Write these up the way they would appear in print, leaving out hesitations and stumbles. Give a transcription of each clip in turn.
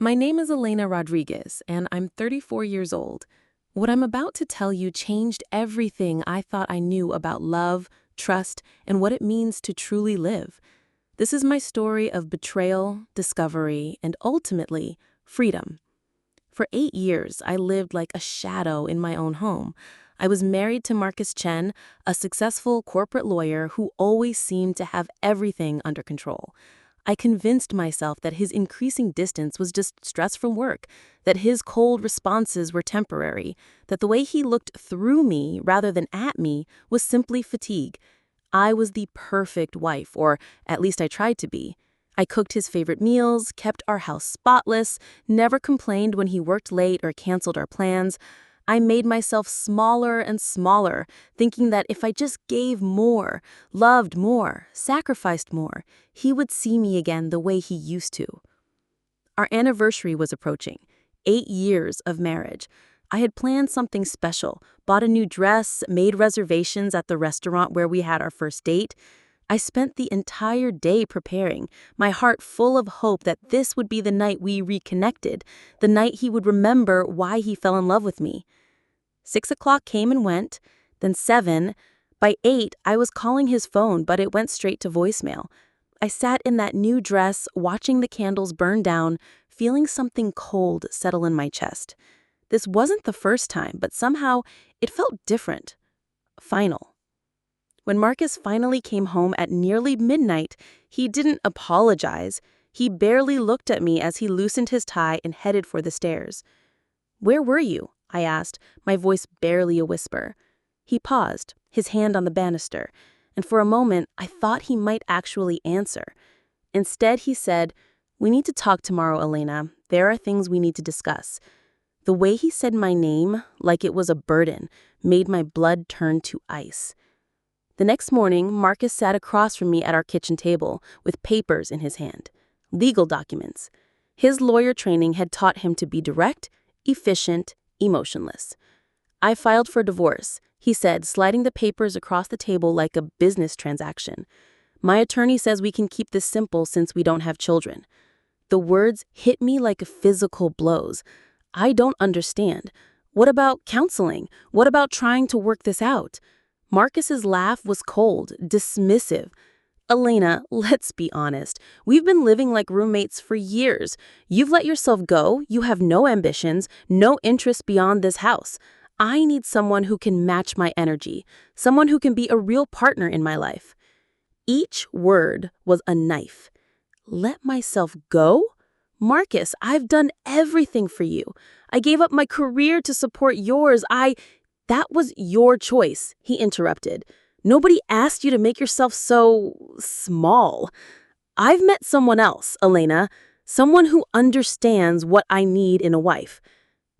My name is Elena Rodriguez, and I'm 34 years old. What I'm about to tell you changed everything I thought I knew about love, trust, and what it means to truly live. This is my story of betrayal, discovery, and ultimately, freedom. For 8 years, I lived like a shadow in my own home. I was married to Marcus Chen, a successful corporate lawyer who always seemed to have everything under control. I convinced myself that his increasing distance was just stress from work, that his cold responses were temporary, that the way he looked through me rather than at me was simply fatigue. I was the perfect wife, or at least I tried to be. I cooked his favorite meals, kept our house spotless, never complained when he worked late or canceled our plans. I made myself smaller and smaller, thinking that if I just gave more, loved more, sacrificed more, he would see me again the way he used to. Our anniversary was approaching, 8 years of marriage. I had planned something special, bought a new dress, made reservations at the restaurant where we had our first date. I spent the entire day preparing, my heart full of hope that this would be the night we reconnected, the night he would remember why he fell in love with me. 6 o'clock came and went, then 7. By 8, I was calling his phone, but it went straight to voicemail. I sat in that new dress, watching the candles burn down, feeling something cold settle in my chest. This wasn't the first time, but somehow it felt different. Final. When Marcus finally came home at nearly midnight, he didn't apologize. He barely looked at me as he loosened his tie and headed for the stairs. "Where were you?" I asked, my voice barely a whisper. He paused, his hand on the banister, and for a moment I thought he might actually answer. Instead, he said, "We need to talk tomorrow, Elena. There are things we need to discuss." The way he said my name, like it was a burden, made my blood turn to ice. The next morning, Marcus sat across from me at our kitchen table with papers in his hand. Legal documents. His lawyer training had taught him to be direct, efficient, emotionless. "I filed for divorce," he said, sliding the papers across the table like a business transaction. "My attorney says we can keep this simple since we don't have children." The words hit me like physical blows. I don't understand. What about counseling? What about trying to work this out? Marcus's laugh was cold, dismissive. "Elena, let's be honest. We've been living like roommates for years. You've let yourself go. You have no ambitions, no interest beyond this house. I need someone who can match my energy, someone who can be a real partner in my life." Each word was a knife. Let myself go? Marcus, I've done everything for you. I gave up my career to support yours. That was your choice, he interrupted. Nobody asked you to make yourself so small. I've met someone else, Elena, someone who understands what I need in a wife.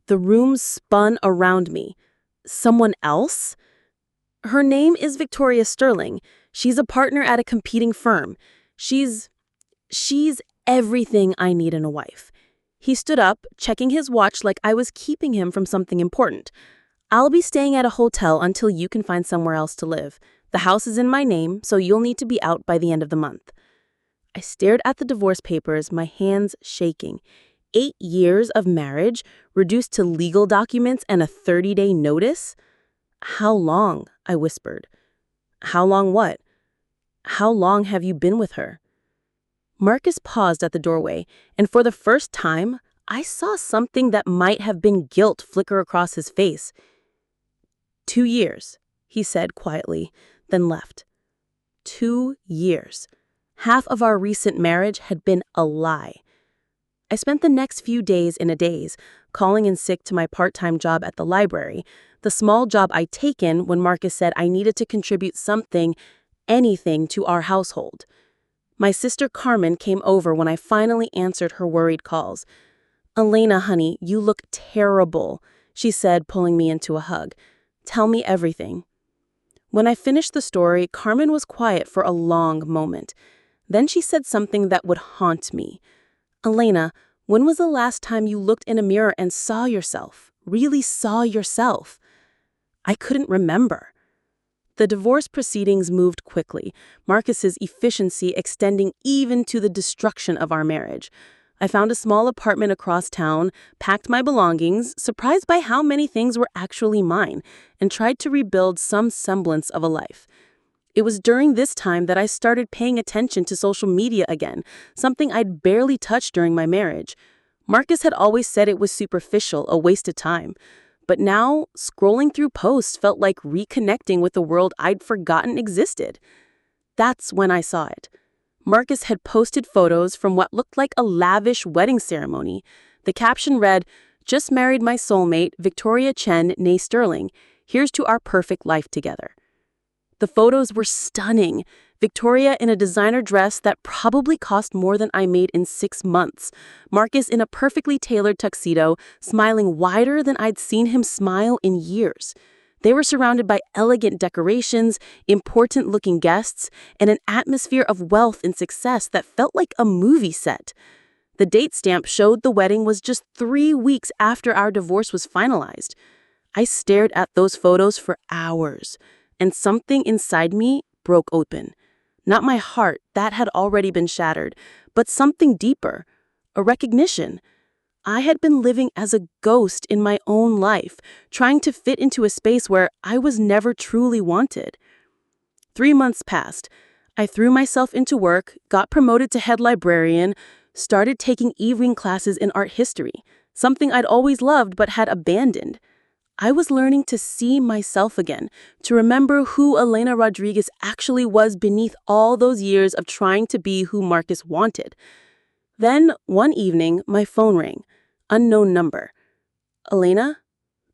The room spun around me. Someone else? Her name is Victoria Sterling. She's a partner at a competing firm. She's everything I need in a wife. He stood up, checking his watch like I was keeping him from something important. "I'll be staying at a hotel until you can find somewhere else to live. The house is in my name, so you'll need to be out by the end of the month." I stared at the divorce papers, my hands shaking. 8 years of marriage, reduced to legal documents and a 30-day notice? "How long?" I whispered. "How long what?" "How long have you been with her?" Marcus paused at the doorway, and for the first time, I saw something that might have been guilt flicker across his face. 2 years, he said quietly, then left. 2 years. Half of our recent marriage had been a lie. I spent the next few days in a daze, calling in sick to my part-time job at the library, the small job I'd taken when Marcus said I needed to contribute something, anything, to our household. My sister Carmen came over when I finally answered her worried calls. "Elena, honey, you look terrible," she said, pulling me into a hug. "Tell me everything." When I finished the story, Carmen was quiet for a long moment. Then she said something that would haunt me. "Elena, when was the last time you looked in a mirror and saw yourself, really saw yourself?" I couldn't remember. The divorce proceedings moved quickly, Marcus's efficiency extending even to the destruction of our marriage. I found a small apartment across town, packed my belongings, surprised by how many things were actually mine, and tried to rebuild some semblance of a life. It was during this time that I started paying attention to social media again, something I'd barely touched during my marriage. Marcus had always said it was superficial, a waste of time. But now, scrolling through posts felt like reconnecting with a world I'd forgotten existed. That's when I saw it. Marcus had posted photos from what looked like a lavish wedding ceremony. The caption read, "Just married my soulmate, Victoria Chen, née Sterling. Here's to our perfect life together." The photos were stunning. Victoria in a designer dress that probably cost more than I made in 6 months. Marcus in a perfectly tailored tuxedo, smiling wider than I'd seen him smile in years. They were surrounded by elegant decorations, important-looking guests, and an atmosphere of wealth and success that felt like a movie set. The date stamp showed the wedding was just 3 weeks after our divorce was finalized. I stared at those photos for hours, and something inside me broke open. Not my heart, that had already been shattered, but something deeper, a recognition. I had been living as a ghost in my own life, trying to fit into a space where I was never truly wanted. 3 months passed. I threw myself into work, got promoted to head librarian, started taking evening classes in art history, something I'd always loved but had abandoned. I was learning to see myself again, to remember who Elena Rodriguez actually was beneath all those years of trying to be who Marcus wanted. Then, one evening, my phone rang. Unknown number. "Elena?"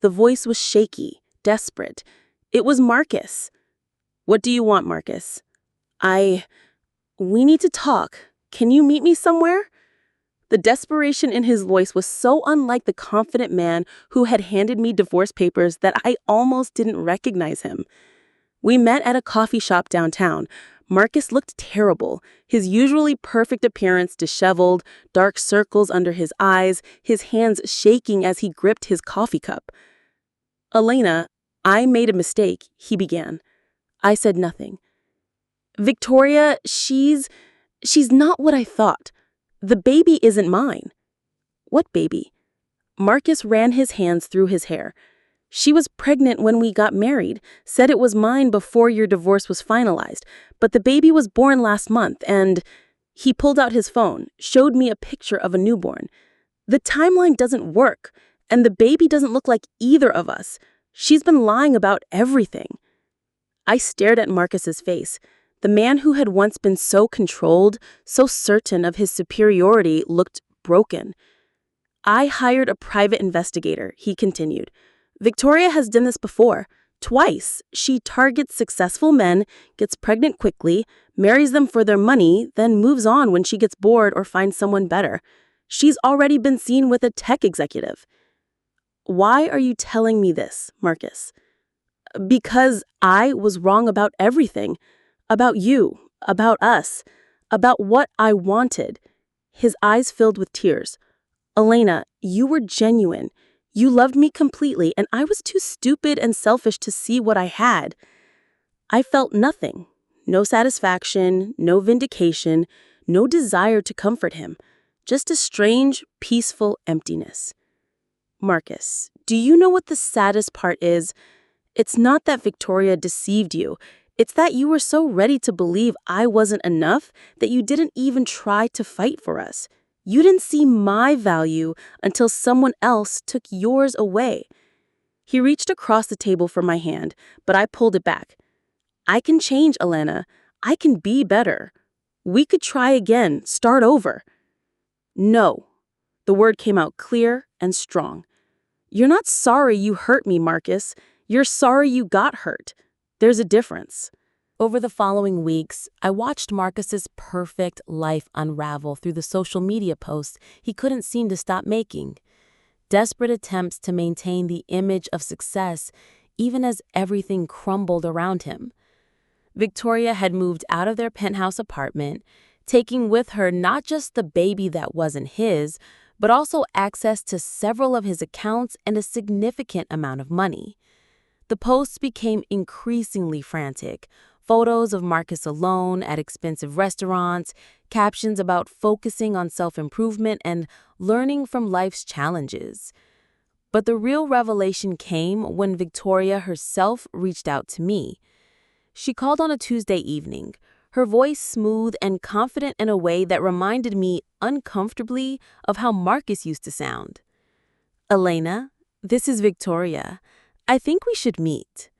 The voice was shaky, desperate. It was Marcus. "What do you want, Marcus?" We need to talk. Can you meet me somewhere?" The desperation in his voice was so unlike the confident man who had handed me divorce papers that I almost didn't recognize him. We met at a coffee shop downtown. Marcus looked terrible, his usually perfect appearance disheveled, dark circles under his eyes, his hands shaking as he gripped his coffee cup. "Elena, I made a mistake," he began. I said nothing. "Victoria, she's not what I thought. The baby isn't mine." "What baby?" Marcus ran his hands through his hair. "She was pregnant when we got married, said it was mine before your divorce was finalized, but the baby was born last month and—" He pulled out his phone, showed me a picture of a newborn. "The timeline doesn't work, and the baby doesn't look like either of us. She's been lying about everything." I stared at Marcus's face. The man who had once been so controlled, so certain of his superiority, looked broken. "I hired a private investigator," he continued. "Victoria has done this before. Twice. She targets successful men, gets pregnant quickly, marries them for their money, then moves on when she gets bored or finds someone better. She's already been seen with a tech executive." "Why are you telling me this, Marcus?" "Because I was wrong about everything. About you, about us, about what I wanted." His eyes filled with tears. "Elena, you were genuine. You loved me completely, and I was too stupid and selfish to see what I had." I felt nothing. No satisfaction, no vindication, no desire to comfort him. Just a strange, peaceful emptiness. "Marcus, do you know what the saddest part is? It's not that Victoria deceived you. It's that you were so ready to believe I wasn't enough that you didn't even try to fight for us. You didn't see my value until someone else took yours away." He reached across the table for my hand, but I pulled it back. "I can change, Elena. I can be better. We could try again, start over." "No." The word came out clear and strong. "You're not sorry you hurt me, Marcus. You're sorry you got hurt. There's a difference." Over the following weeks, I watched Marcus's perfect life unravel through the social media posts he couldn't seem to stop making. Desperate attempts to maintain the image of success, even as everything crumbled around him. Victoria had moved out of their penthouse apartment, taking with her not just the baby that wasn't his, but also access to several of his accounts and a significant amount of money. The posts became increasingly frantic, Photos of Marcus alone at expensive restaurants, captions about focusing on self-improvement and learning from life's challenges. But the real revelation came when Victoria herself reached out to me. She called on a Tuesday evening, her voice smooth and confident in a way that reminded me uncomfortably of how Marcus used to sound. "Elena, this is Victoria. I think we should meet."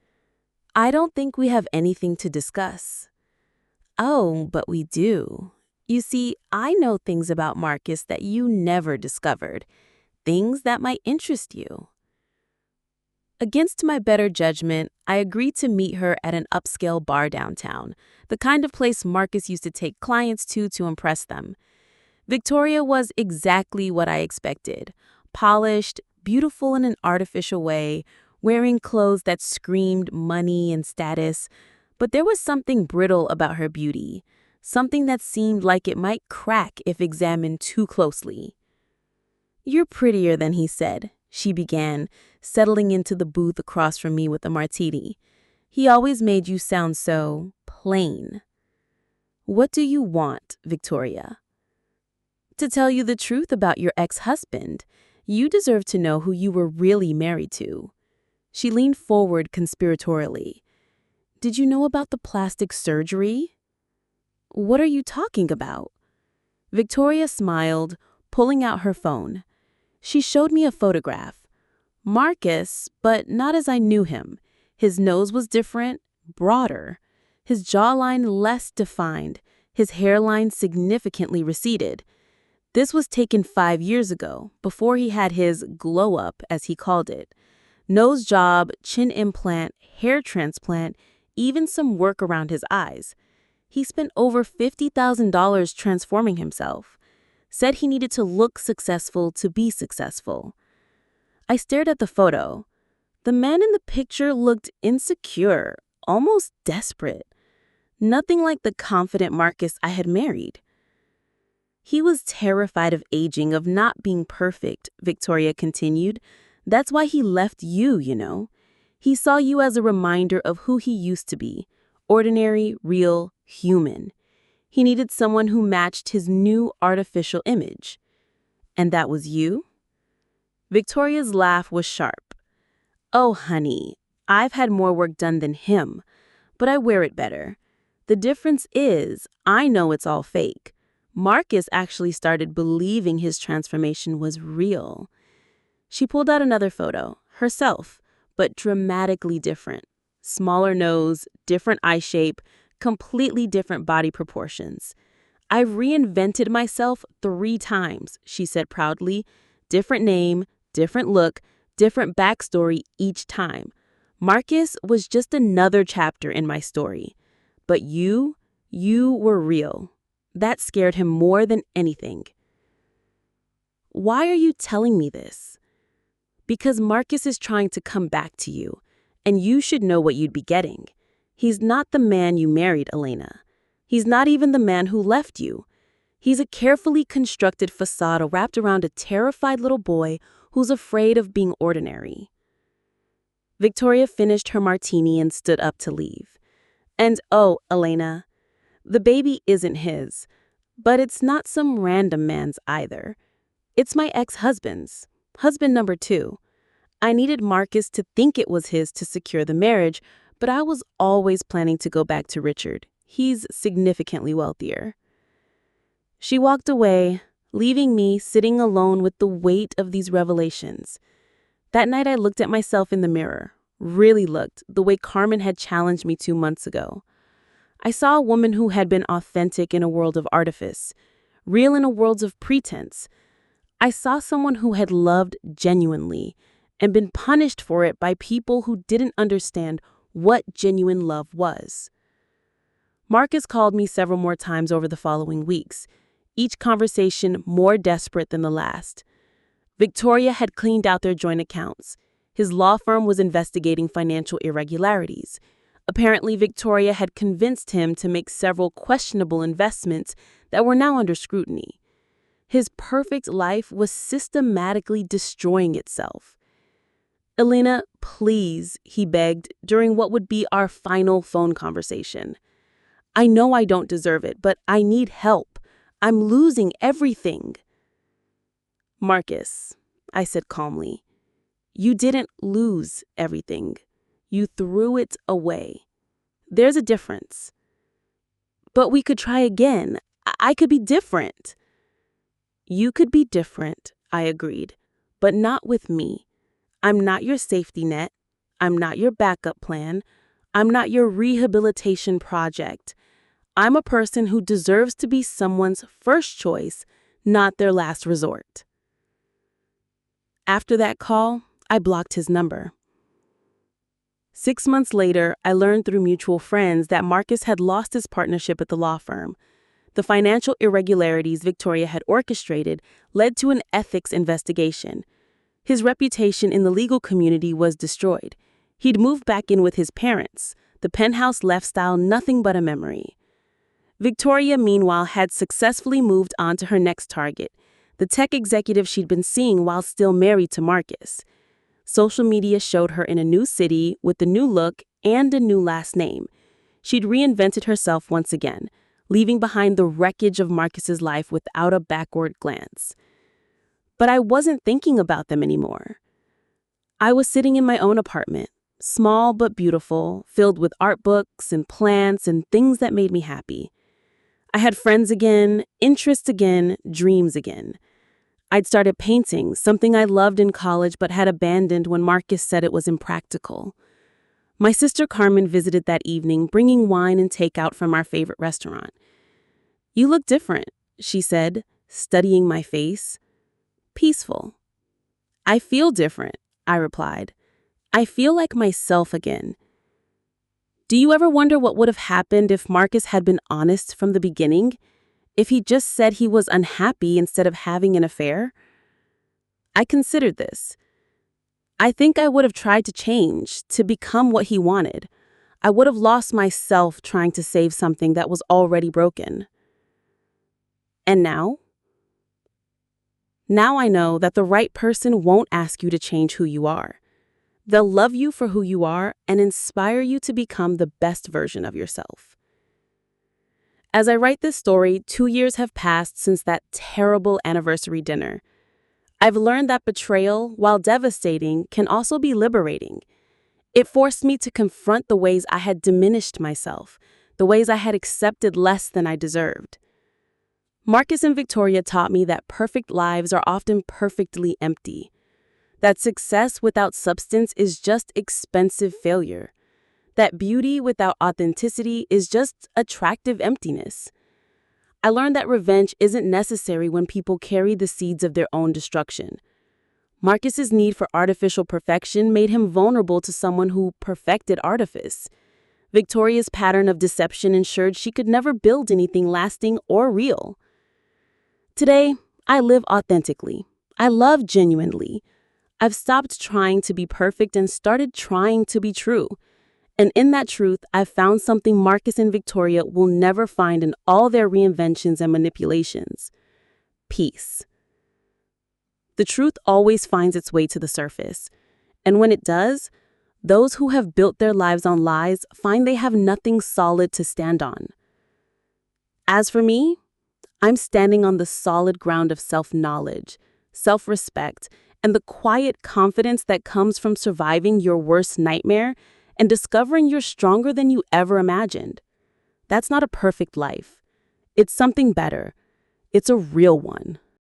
"I don't think we have anything to discuss." "Oh, but we do. You see, I know things about Marcus that you never discovered, things that might interest you." Against my better judgment, I agreed to meet her at an upscale bar downtown, the kind of place Marcus used to take clients to impress them. Victoria was exactly what I expected: polished, beautiful in an artificial way, wearing clothes that screamed money and status. But there was something brittle about her beauty, something that seemed like it might crack if examined too closely. "You're prettier than he said," she began, settling into the booth across from me with a martini. "He always made you sound so plain." "What do you want, Victoria?" "To tell you the truth about your ex-husband. You deserve to know who you were really married to." She leaned forward conspiratorially. "Did you know about the plastic surgery?" "What are you talking about?" Victoria smiled, pulling out her phone. She showed me a photograph. Marcus, but not as I knew him. His nose was different, broader. His jawline less defined, his hairline significantly receded. This was taken 5 years ago, before he had his glow-up, as he called it. Nose job, chin implant, hair transplant, even some work around his eyes. He spent over $50,000 transforming himself. Said he needed to look successful to be successful. I stared at the photo. The man in the picture looked insecure, almost desperate. Nothing like the confident Marcus I had married. "He was terrified of aging, of not being perfect," Victoria continued. "That's why he left you, you know. He saw you as a reminder of who he used to be. Ordinary, real, human. He needed someone who matched his new artificial image." "And that was you?" Victoria's laugh was sharp. "Oh, honey, I've had more work done than him, but I wear it better. The difference is, I know it's all fake. Marcus actually started believing his transformation was real." She pulled out another photo, herself, but dramatically different. Smaller nose, different eye shape, completely different body proportions. "I've reinvented myself 3 times, she said proudly. Different name, different look, different backstory each time. Marcus was just another chapter in my story. But you were real. That scared him more than anything." "Why are you telling me this?" "Because Marcus is trying to come back to you, and you should know what you'd be getting. He's not the man you married, Elena. He's not even the man who left you. He's a carefully constructed facade wrapped around a terrified little boy who's afraid of being ordinary." Victoria finished her martini and stood up to leave. "And oh, Elena, the baby isn't his, but it's not some random man's either. It's my ex-husband's, husband number 2. I needed Marcus to think it was his to secure the marriage, but I was always planning to go back to Richard. He's significantly wealthier." She walked away, leaving me sitting alone with the weight of these revelations. That night I looked at myself in the mirror, really looked, the way Carmen had challenged me 2 months ago. I saw a woman who had been authentic in a world of artifice, real in a world of pretense. I saw someone who had loved genuinely and been punished for it by people who didn't understand what genuine love was. Marcus called me several more times over the following weeks, each conversation more desperate than the last. Victoria had cleaned out their joint accounts. His law firm was investigating financial irregularities. Apparently, Victoria had convinced him to make several questionable investments that were now under scrutiny. His perfect life was systematically destroying itself. Elena, please, he begged during what would be our final phone conversation. I know I don't deserve it, but I need help. I'm losing everything. Marcus, I said calmly, you didn't lose everything. You threw it away. There's a difference. But we could try again. I could be different. You could be different, I agreed, but not with me. I'm not your safety net. I'm not your backup plan. I'm not your rehabilitation project. I'm a person who deserves to be someone's first choice, not their last resort. After that call, I blocked his number. 6 months later, I learned through mutual friends that Marcus had lost his partnership at the law firm. The financial irregularities Victoria had orchestrated led to an ethics investigation. His reputation in the legal community was destroyed. He'd moved back in with his parents, the penthouse lifestyle nothing but a memory. Victoria, meanwhile, had successfully moved on to her next target, the tech executive she'd been seeing while still married to Marcus. Social media showed her in a new city with a new look and a new last name. She'd reinvented herself once again, leaving behind the wreckage of Marcus's life without a backward glance. But I wasn't thinking about them anymore. I was sitting in my own apartment, small but beautiful, filled with art books and plants and things that made me happy. I had friends again, interests again, dreams again. I'd started painting, something I loved in college but had abandoned when Marcus said it was impractical. My sister Carmen visited that evening, bringing wine and takeout from our favorite restaurant. You look different, she said, studying my face. Peaceful. I feel different, I replied. I feel like myself again. Do you ever wonder what would have happened if Marcus had been honest from the beginning? If he just said he was unhappy instead of having an affair? I considered this. I think I would have tried to change, to become what he wanted. I would have lost myself trying to save something that was already broken. And now? Now I know that the right person won't ask you to change who you are. They'll love you for who you are and inspire you to become the best version of yourself. As I write this story, 2 years have passed since that terrible anniversary dinner. I've learned that betrayal, while devastating, can also be liberating. It forced me to confront the ways I had diminished myself, the ways I had accepted less than I deserved. Marcus and Victoria taught me that perfect lives are often perfectly empty, that success without substance is just expensive failure, that beauty without authenticity is just attractive emptiness. I learned that revenge isn't necessary when people carry the seeds of their own destruction. Marcus's need for artificial perfection made him vulnerable to someone who perfected artifice. Victoria's pattern of deception ensured she could never build anything lasting or real. Today, I live authentically. I love genuinely. I've stopped trying to be perfect and started trying to be true. And in that truth, I've found something Marcus and Victoria will never find in all their reinventions and manipulations: peace. The truth always finds its way to the surface. And when it does, those who have built their lives on lies find they have nothing solid to stand on. As for me, I'm standing on the solid ground of self-knowledge, self-respect, and the quiet confidence that comes from surviving your worst nightmare and discovering you're stronger than you ever imagined. That's not a perfect life. It's something better. It's a real one.